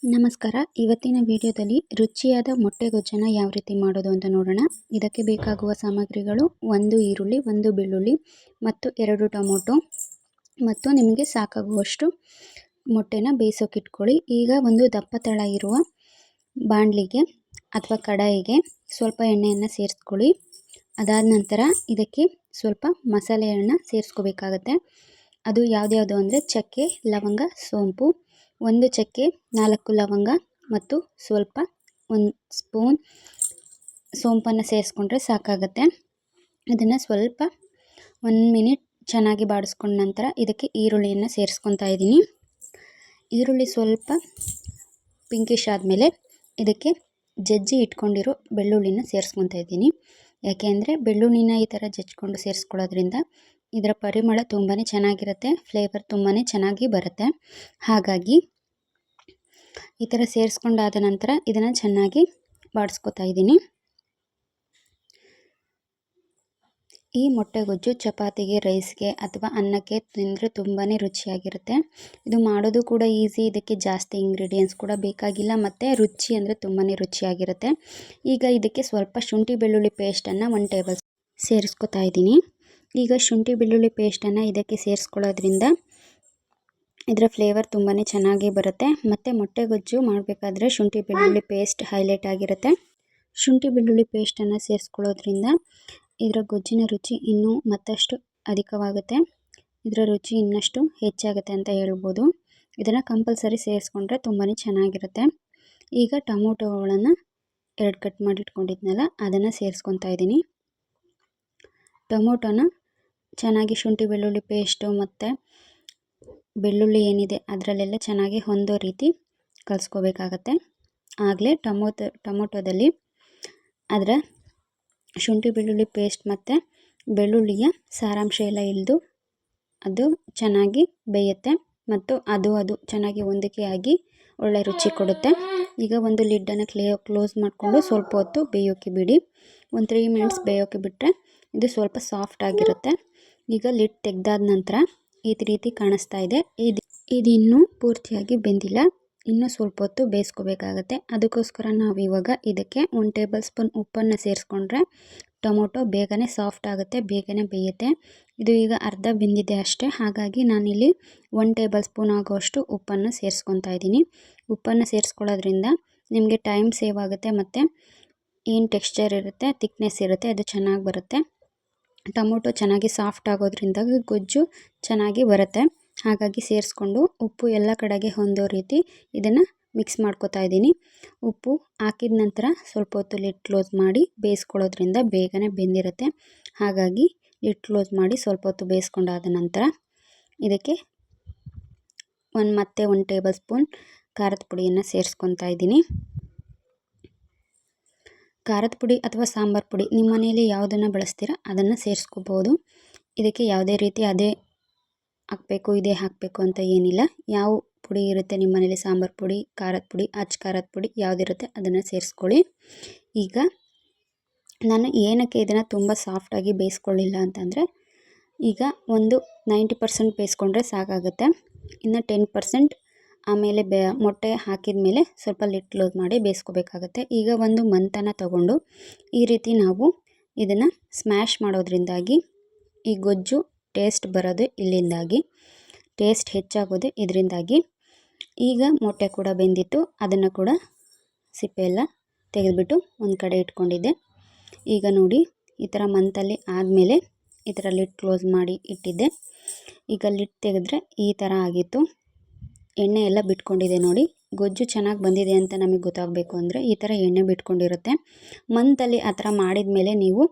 ನಮಸ್ಕಾರ. ಇವತ್ತಿನ ವಿಡಿಯೋದಲ್ಲಿ ರುಚಿಯಾದ ಮೊಟ್ಟೆಗೊಜ್ಜನ್ನು ಯಾವ ರೀತಿ ಮಾಡೋದು ಅಂತ ನೋಡೋಣ. ಇದಕ್ಕೆ ಬೇಕಾಗುವ ಸಾಮಗ್ರಿಗಳು: 1 ಈರುಳ್ಳಿ, 1 ಬೆಳ್ಳುಳ್ಳಿ ಮತ್ತು 2 ಟೊಮೊಟೊ ಮತ್ತು ನಿಮಗೆ ಸಾಕಾಗುವಷ್ಟು ಮೊಟ್ಟೆನ ಬೇಯಿಸೋಕೆ ಇಟ್ಕೊಳ್ಳಿ. ಈಗ ಒಂದು ದಪ್ಪ ತಳ ಇರುವ ಬಾಣಲಿಗೆ ಅಥವಾ ಕಡಾಯಿಗೆ ಸ್ವಲ್ಪ ಎಣ್ಣೆಯನ್ನು ಸೇರಿಸ್ಕೊಳ್ಳಿ. ಅದಾದ ನಂತರ ಇದಕ್ಕೆ ಸ್ವಲ್ಪ ಮಸಾಲೆಯನ್ನು ಸೇರಿಸ್ಕೋಬೇಕಾಗತ್ತೆ. ಅದು ಯಾವ್ದ್ಯಾವುದು ಅಂದರೆ ಚಕ್ಕೆ, ಲವಂಗ, ಸೋಂಪು, 1 ಚಕ್ಕೆ, 4 ಲವಂಗ ಮತ್ತು ಸ್ವಲ್ಪ 1 ಸ್ಪೂನ್ ಸೋಂಪನ್ನು ಸೇರಿಸ್ಕೊಂಡ್ರೆ ಸಾಕಾಗತ್ತೆ. ಇದನ್ನು ಸ್ವಲ್ಪ 1 ಮಿನಿಟ್ ಚೆನ್ನಾಗಿ ಬಾಡಿಸ್ಕೊಂಡ ನಂತರ ಇದಕ್ಕೆ ಈರುಳ್ಳಿಯನ್ನು ಸೇರಿಸ್ಕೊತಾ ಇದ್ದೀನಿ. ಈರುಳ್ಳಿ ಸ್ವಲ್ಪ ಪಿಂಕಿಶ್ ಆದಮೇಲೆ ಇದಕ್ಕೆ ಜಜ್ಜಿ ಇಟ್ಕೊಂಡಿರೋ ಬೆಳ್ಳುಳ್ಳಿನ ಸೇರಿಸ್ಕೊತಾ ಇದ್ದೀನಿ. ಯಾಕೆಂದರೆ ಬೆಳ್ಳುಳ್ಳಿನ ಈ ಥರ ಜಜ್ಜಿಕೊಂಡು ಸೇರಿಸ್ಕೊಳ್ಳೋದ್ರಿಂದ ಇದರ ಪರಿಮಳ ತುಂಬಾ ಚೆನ್ನಾಗಿರುತ್ತೆ, ಫ್ಲೇವರ್ ತುಂಬಾ ಚೆನ್ನಾಗಿ ಬರುತ್ತೆ. ಹಾಗಾಗಿ ಈ ಥರ ಸೇರಿಸ್ಕೊಂಡಾದ ನಂತರ ಇದನ್ನು ಚೆನ್ನಾಗಿ ಬಾಡಿಸ್ಕೊತಾ ಇದ್ದೀನಿ. ಈ ಮೊಟ್ಟೆಗೊಜ್ಜು ಚಪಾತಿಗೆ, ರೈಸ್ಗೆ ಅಥವಾ ಅನ್ನಕ್ಕೆ ತಿಂದರೆ ತುಂಬಾ ರುಚಿಯಾಗಿರುತ್ತೆ. ಇದು ಮಾಡೋದು ಕೂಡ ಈಸಿ. ಇದಕ್ಕೆ ಜಾಸ್ತಿ ಇಂಗ್ರೀಡಿಯೆಂಟ್ಸ್ ಕೂಡ ಬೇಕಾಗಿಲ್ಲ ಮತ್ತು ರುಚಿ ಅಂದರೆ ತುಂಬಾ ರುಚಿಯಾಗಿರುತ್ತೆ. ಈಗ ಇದಕ್ಕೆ ಸ್ವಲ್ಪ ಶುಂಠಿ ಬೆಳ್ಳುಳ್ಳಿ ಪೇಸ್ಟನ್ನು 1 ಟೇಬಲ್ ಸೇರಿಸ್ಕೊತಾ ಇದ್ದೀನಿ. ಈಗ ಶುಂಠಿ ಬೆಳ್ಳುಳ್ಳಿ ಪೇಸ್ಟನ್ನು ಇದಕ್ಕೆ ಸೇರಿಸ್ಕೊಳ್ಳೋದ್ರಿಂದ ಇದರ ಫ್ಲೇವರ್ ತುಂಬಾ ಚೆನ್ನಾಗಿ ಬರುತ್ತೆ ಮತ್ತು ಮೊಟ್ಟೆಗೊಜ್ಜು ಮಾಡಬೇಕಾದ್ರೆ ಶುಂಠಿ ಬೆಳ್ಳುಳ್ಳಿ ಪೇಸ್ಟ್ ಹೈಲೈಟ್ ಆಗಿರುತ್ತೆ. ಶುಂಠಿ ಬೆಳ್ಳುಳ್ಳಿ ಪೇಸ್ಟನ್ನು ಸೇರಿಸ್ಕೊಳ್ಳೋದ್ರಿಂದ ಇದರ ಗೊಜ್ಜಿನ ರುಚಿ ಇನ್ನೂ ಮತ್ತಷ್ಟು ಅಧಿಕವಾಗುತ್ತೆ. ಇದರ ರುಚಿ ಇನ್ನಷ್ಟು ಹೆಚ್ಚಾಗುತ್ತೆ ಅಂತ ಹೇಳ್ಬೋದು. ಇದನ್ನು ಕಂಪಲ್ಸರಿ ಸೇರಿಸ್ಕೊಂಡ್ರೆ ತುಂಬಾ ಚೆನ್ನಾಗಿರುತ್ತೆ. ಈಗ ಟೊಮೊಟೊಗಳನ್ನು 2 ಕಟ್ ಮಾಡಿ ಇಟ್ಕೊಂಡಿದ್ನಲ್ಲ ಅದನ್ನು ಸೇರಿಸ್ಕೊತಾ ಇದ್ದೀನಿ. ಟೊಮೊಟೊನ ಚೆನ್ನಾಗಿ ಶುಂಠಿ ಬೆಳ್ಳುಳ್ಳಿ ಪೇಸ್ಟು ಮತ್ತು ಬೆಳ್ಳುಳ್ಳಿ ಏನಿದೆ ಅದರಲ್ಲೆಲ್ಲ ಚೆನ್ನಾಗಿ ಹೊಂದೋ ರೀತಿ ಕಲಿಸ್ಕೋಬೇಕಾಗತ್ತೆ. ಆಗಲೇ ಟೊಮೊಟೊದಲ್ಲಿ ಅದರ ಶುಂಠಿ ಬೆಳ್ಳುಳ್ಳಿ ಪೇಸ್ಟ್ ಮತ್ತು ಬೆಳ್ಳುಳ್ಳಿಯ ಸಾರಾಂಶ ಎಲ್ಲ ಇಳಿದು ಅದು ಚೆನ್ನಾಗಿ ಬೇಯುತ್ತೆ ಮತ್ತು ಅದು ಚೆನ್ನಾಗಿ ಹೊಂದಿಕೆಯಾಗಿ ಒಳ್ಳೆ ರುಚಿ ಕೊಡುತ್ತೆ. ಈಗ ಒಂದು ಲಿಡ್ಡನ್ನು ಕ್ಲೋಸ್ ಮಾಡಿಕೊಂಡು ಸ್ವಲ್ಪ ಹೊತ್ತು ಬೇಯೋಕ್ಕೆ ಬಿಡಿ. 3 ಮಿನಿಟ್ಸ್ ಬೇಯೋಕ್ಕೆ ಬಿಟ್ಟರೆ ಇದು ಸ್ವಲ್ಪ ಸಾಫ್ಟ್ ಆಗಿರುತ್ತೆ. ಈಗ ಲಿಡ್ ತೆಗೆದಾದ ನಂತರ ಈ ರೀತಿ ಕಾಣಿಸ್ತಾ ಇದೆ. ಇದು ಇನ್ನೂ ಪೂರ್ತಿಯಾಗಿ ಬೆಂದಿಲ್ಲ, ಇನ್ನೂ ಸ್ವಲ್ಪ ಹೊತ್ತು ಬೇಯಿಸ್ಕೋಬೇಕಾಗತ್ತೆ. ಅದಕ್ಕೋಸ್ಕರ ನಾವು ಇವಾಗ ಇದಕ್ಕೆ 1 ಟೇಬಲ್ ಸ್ಪೂನ್ ಉಪ್ಪನ್ನು ಸೇರಿಸ್ಕೊಂಡ್ರೆ ಟೊಮೊಟೊ ಬೇಗನೆ ಸಾಫ್ಟ್ ಆಗುತ್ತೆ, ಬೇಗನೆ ಬೇಯುತ್ತೆ. ಇದು ಈಗ ಅರ್ಧ ಬೆಂದಿದೆ ಅಷ್ಟೇ. ಹಾಗಾಗಿ ನಾನಿಲ್ಲಿ 1 ಟೇಬಲ್ ಸ್ಪೂನ್ ಆಗೋಷ್ಟು ಉಪ್ಪನ್ನು ಸೇರಿಸ್ಕೊತಾ ಇದ್ದೀನಿ. ಉಪ್ಪನ್ನು ಸೇರಿಸ್ಕೊಳ್ಳೋದ್ರಿಂದ ನಿಮಗೆ ಟೈಮ್ ಸೇವ್ ಆಗುತ್ತೆ ಮತ್ತು ಏನು ಟೆಕ್ಸ್ಚರ್ ಇರುತ್ತೆ, ಥಿಕ್ನೆಸ್ ಇರುತ್ತೆ, ಅದು ಚೆನ್ನಾಗಿ ಬರುತ್ತೆ. ಟೊಮೊಟೊ ಚೆನ್ನಾಗಿ ಸಾಫ್ಟ್ ಆಗೋದ್ರಿಂದ ಗೊಜ್ಜು ಚೆನ್ನಾಗಿ ಬರುತ್ತೆ. ಹಾಗಾಗಿ ಸೇರಿಸ್ಕೊಂಡು ಉಪ್ಪು ಎಲ್ಲ ಕಡೆಗೆ ಹೊಂದೋ ರೀತಿ ಇದನ್ನು ಮಿಕ್ಸ್ ಮಾಡ್ಕೊತಾ ಇದ್ದೀನಿ. ಉಪ್ಪು ಹಾಕಿದ ನಂತರ ಸ್ವಲ್ಪ ಹೊತ್ತು ಲಿಡ್ ಕ್ಲೋಸ್ ಮಾಡಿ ಬೇಯಿಸ್ಕೊಳ್ಳೋದ್ರಿಂದ ಬೇಗನೆ ಬೆಂದಿರುತ್ತೆ. ಹಾಗಾಗಿ ಲಿಡ್ ಕ್ಲೋಸ್ ಮಾಡಿ ಸ್ವಲ್ಪ ಹೊತ್ತು ಬೇಯಿಸ್ಕೊಂಡಾದ ನಂತರ ಇದಕ್ಕೆ ಮತ್ತೆ 1 ಟೇಬಲ್ ಸ್ಪೂನ್ ಖಾರದ ಪುಡಿಯನ್ನು ಸೇರಿಸ್ಕೊತಾ ಇದ್ದೀನಿ. ಖಾರದ ಪುಡಿ ಅಥವಾ ಸಾಂಬಾರು ಪುಡಿ ನಿಮ್ಮ ಮನೆಯಲ್ಲಿ ಯಾವುದನ್ನು ಬಳಸ್ತೀರ ಅದನ್ನು ಸೇರಿಸ್ಕೋಬೋದು. ಇದಕ್ಕೆ ಯಾವುದೇ ರೀತಿ ಅದೇ ಹಾಕಬೇಕು ಇದೇ ಹಾಕಬೇಕು ಅಂತ ಏನಿಲ್ಲ. ಯಾವ ಪುಡಿ ಇರುತ್ತೆ ನಿಮ್ಮ ಮನೇಲಿ, ಸಾಂಬಾರು ಪುಡಿ, ಖಾರದ ಪುಡಿ, ಅಚ್ಚ ಖಾರದ ಪುಡಿ ಯಾವುದಿರುತ್ತೆ ಅದನ್ನು ಸೇರಿಸ್ಕೊಳ್ಳಿ. ಈಗ ನಾನು ಏನಕ್ಕೆ ಇದನ್ನು ತುಂಬ ಸಾಫ್ಟಾಗಿ ಬೇಯಿಸ್ಕೊಳ್ಳಿಲ್ಲ ಅಂತಂದರೆ ಈಗ ಒಂದು 90% ಬೇಯಿಸ್ಕೊಂಡ್ರೆ ಸಾಕಾಗುತ್ತೆ. ಇನ್ನು 10% ಆಮೇಲೆ ಮೊಟ್ಟೆ ಹಾಕಿದ ಮೇಲೆ ಸ್ವಲ್ಪ ಲಿಡ್ ಕ್ಲೋಸ್ ಮಾಡಿ ಬೇಯಿಸ್ಕೋಬೇಕಾಗತ್ತೆ. ಈಗ ಒಂದು ಮಂತನ ತಗೊಂಡು ಈ ರೀತಿ ನಾವು ಇದನ್ನು ಸ್ಮ್ಯಾಶ್ ಮಾಡೋದ್ರಿಂದಾಗಿ ಈ ಗೊಜ್ಜು ಟೇಸ್ಟ್ ಬರೋದು ಇಲ್ಲಿಂದಾಗಿ, ಟೇಸ್ಟ್ ಹೆಚ್ಚಾಗೋದು ಇದರಿಂದಾಗಿ. ಈಗ ಮೊಟ್ಟೆ ಕೂಡ ಬೆಂದಿತ್ತು, ಅದನ್ನು ಕೂಡ ಸಿಪ್ಪೆ ಎಲ್ಲ ತೆಗೆದುಬಿಟ್ಟು ಒಂದು ಕಡೆ ಇಟ್ಕೊಂಡಿದ್ದೆ. ಈಗ ನೋಡಿ ಈ ಥರ ಮಂತಲ್ಲಿ ಆದಮೇಲೆ ಈ ಥರ ಲಿಡ್ ಕ್ಲೋಸ್ ಮಾಡಿ ಇಟ್ಟಿದ್ದೆ. ಈಗ ಲಿಡ್ ತೆಗೆದ್ರೆ ಈ ಥರ ಆಗಿತ್ತು, ಎಣ್ಣೆ ಎಲ್ಲ ಬಿಟ್ಕೊಂಡಿದೆ ನೋಡಿ. ಗೊಜ್ಜು ಚೆನ್ನಾಗಿ ಬಂದಿದೆ ಅಂತ ನಮಗೆ ಗೊತ್ತಾಗಬೇಕು ಅಂದರೆ ಈ ಥರ ಎಣ್ಣೆ ಬಿಟ್ಕೊಂಡಿರುತ್ತೆ. ಮಂತಲ್ಲಿ ಆ ಥರ ಮಾಡಿದ ಮೇಲೆ ನೀವು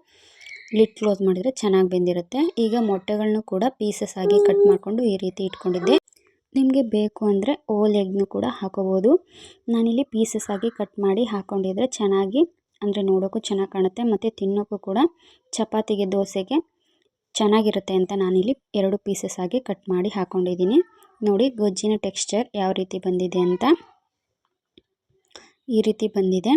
ಲಿಡ್ ಕ್ಲೋಸ್ ಮಾಡಿದರೆ ಚೆನ್ನಾಗಿ ಬೆಂದಿರುತ್ತೆ. ಈಗ ಮೊಟ್ಟೆಗಳನ್ನು ಕೂಡ ಪೀಸಸ್ ಆಗಿ ಕಟ್ ಮಾಡಿಕೊಂಡು ಈ ರೀತಿ ಇಟ್ಕೊಂಡಿದ್ದೆ. ನಿಮಗೆ ಬೇಕು ಅಂದರೆ ಓಲ್ ಎಗ್ನು ಕೂಡ ಹಾಕೋಬೋದು. ನಾನಿಲ್ಲಿ ಪೀಸಸ್ ಆಗಿ ಕಟ್ ಮಾಡಿ ಹಾಕ್ಕೊಂಡಿದ್ರೆ ಚೆನ್ನಾಗಿ, ಅಂದರೆ ನೋಡೋಕ್ಕೂ ಚೆನ್ನಾಗಿ ಕಾಣುತ್ತೆ ಮತ್ತು ತಿನ್ನೋಕ್ಕೂ ಕೂಡ ಚಪಾತಿಗೆ, ದೋಸೆಗೆ ಚೆನ್ನಾಗಿರುತ್ತೆ ಅಂತ ನಾನಿಲ್ಲಿ 2 ಪೀಸಸ್ ಆಗಿ ಕಟ್ ಮಾಡಿ ಹಾಕ್ಕೊಂಡಿದ್ದೀನಿ. ನೋಡಿ ಗೊಜ್ಜಿನ ಟೆಕ್ಸ್ಚರ್ ಯಾವ ರೀತಿ ಬಂದಿದೆ ಅಂತ, ಈ ರೀತಿ ಬಂದಿದೆ.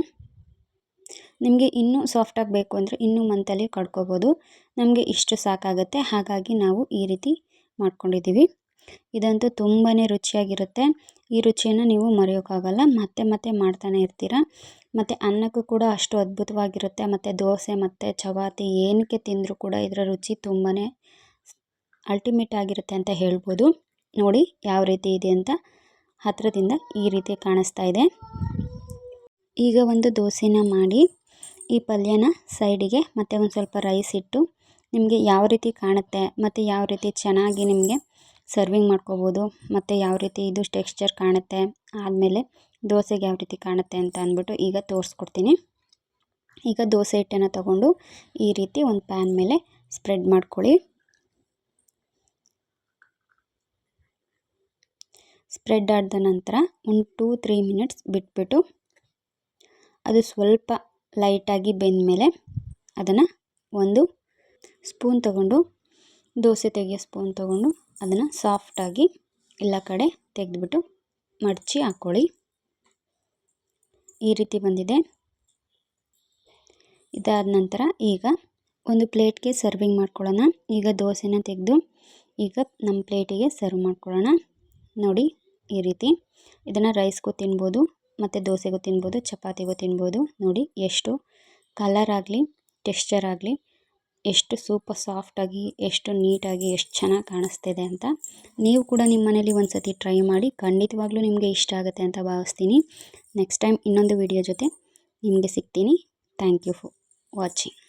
ನಿಮಗೆ ಇನ್ನೂ ಸಾಫ್ಟಾಗಿ ಬೇಕು ಅಂದರೆ ಇನ್ನೂ ಮಂತಲ್ಲಿ ಕಡ್ಕೋಬೋದು. ನಮಗೆ ಇಷ್ಟು ಸಾಕಾಗುತ್ತೆ, ಹಾಗಾಗಿ ನಾವು ಈ ರೀತಿ ಮಾಡ್ಕೊಂಡಿದ್ದೀವಿ. ಇದಂತೂ ತುಂಬಾ ರುಚಿಯಾಗಿರುತ್ತೆ. ಈ ರುಚಿಯನ್ನು ನೀವು ಮರೆಯೋಕ್ಕಾಗಲ್ಲ, ಮತ್ತೆ ಮತ್ತೆ ಮಾಡ್ತಾನೆ ಇರ್ತೀರ. ಮತ್ತು ಅನ್ನಕ್ಕೂ ಕೂಡ ಅಷ್ಟು ಅದ್ಭುತವಾಗಿರುತ್ತೆ. ಮತ್ತು ದೋಸೆ ಮತ್ತು ಚಪಾತಿ ಏನಕ್ಕೆ ತಿಂದರೂ ಕೂಡ ಇದರ ರುಚಿ ತುಂಬಾ ಅಲ್ಟಿಮೇಟ್ ಆಗಿರುತ್ತೆ ಅಂತ ಹೇಳ್ಬೋದು. ನೋಡಿ ಯಾವ ರೀತಿ ಇದೆ ಅಂತ ಹತ್ತಿರದಿಂದ ಈ ರೀತಿ ಕಾಣಿಸ್ತಾ ಇದೆ. ಈಗ ಒಂದು ದೋಸೆನ ಮಾಡಿ ಈ ಪಲ್ಯನ ಸೈಡಿಗೆ ಮತ್ತು ಒಂದು ಸ್ವಲ್ಪ ರೈಸ್ ಇಟ್ಟು ನಿಮಗೆ ಯಾವ ರೀತಿ ಕಾಣುತ್ತೆ ಮತ್ತು ಯಾವ ರೀತಿ ಚೆನ್ನಾಗಿ ನಿಮಗೆ ಸರ್ವಿಂಗ್ ಮಾಡ್ಕೋಬೋದು ಮತ್ತು ಯಾವ ರೀತಿ ಇದು ಟೆಕ್ಸ್ಚರ್ ಕಾಣುತ್ತೆ, ಆದಮೇಲೆ ದೋಸೆಗೆ ಯಾವ ರೀತಿ ಕಾಣುತ್ತೆ ಅಂತ ಅಂದ್ಬಿಟ್ಟು ಈಗ ತೋರಿಸ್ಕೊಡ್ತೀನಿ. ಈಗ ದೋಸೆ ಹಿಟ್ಟನ್ನು ತಗೊಂಡು ಈ ರೀತಿ ಒಂದು ಪ್ಯಾನ್ ಮೇಲೆ ಸ್ಪ್ರೆಡ್ ಮಾಡ್ಕೊಳ್ಳಿ. ಸ್ಪ್ರೆಡ್ ಆದ ನಂತರ ಒಂದು 2-3 ಮಿನಿಟ್ಸ್ ಬಿಟ್ಬಿಟ್ಟು ಅದು ಸ್ವಲ್ಪ ಲೈಟಾಗಿ ಬೆಂದ ಮೇಲೆ ಅದನ್ನು ಒಂದು ಸ್ಪೂನ್ ತಗೊಂಡು, ದೋಸೆ ತೆಗೆಯೋ ಸ್ಪೂನ್ ತಗೊಂಡು ಅದನ್ನು ಸಾಫ್ಟಾಗಿ ಎಲ್ಲ ಕಡೆ ತೆಗೆದುಬಿಟ್ಟು ಮಡಚಿ ಹಾಕ್ಕೊಳ್ಳಿ. ಈ ರೀತಿ ಬಂದಿದೆ. ಇದಾದ ನಂತರ ಈಗ ಒಂದು ಪ್ಲೇಟ್ಗೆ ಸರ್ವಿಂಗ್ ಮಾಡ್ಕೊಳ್ಳೋಣ. ಈಗ ದೋಸೆನ ತೆಗೆದು ಈಗ ನಮ್ಮ ಪ್ಲೇಟಿಗೆ ಸರ್ವ್ ಮಾಡ್ಕೊಳ್ಳೋಣ. ನೋಡಿ ಈ ರೀತಿ ಇದನ್ನು ರೈಸ್ಗೂ ತಿನ್ಬೋದು ಮತ್ತು ದೋಸೆಗೂ ತಿನ್ಬೋದು, ಚಪಾತಿಗೂ ತಿನ್ಬೋದು. ನೋಡಿ ಎಷ್ಟು ಕಲರ್ ಆಗಲಿ ಟೆಕ್ಸ್ಚರ್ ಆಗಲಿ ಎಷ್ಟು ಸೂಪರ್ ಸಾಫ್ಟಾಗಿ ಎಷ್ಟು ನೀಟಾಗಿ ಎಷ್ಟು ಚೆನ್ನಾಗಿ ಕಾಣಿಸ್ತಿದೆ ಅಂತ. ನೀವು ಕೂಡ ನಿಮ್ಮ ಮನೇಲಿ ಒಂದು ಸತಿ ಟ್ರೈ ಮಾಡಿ, ಖಂಡಿತವಾಗ್ಲೂ ನಿಮಗೆ ಇಷ್ಟ ಆಗುತ್ತೆ ಅಂತ ಭಾವಿಸ್ತೀನಿ. ನೆಕ್ಸ್ಟ್ ಟೈಮ್ ಇನ್ನೊಂದು ವಿಡಿಯೋ ಜೊತೆ ನಿಮಗೆ ಸಿಗ್ತೀನಿ. Thank you for watching.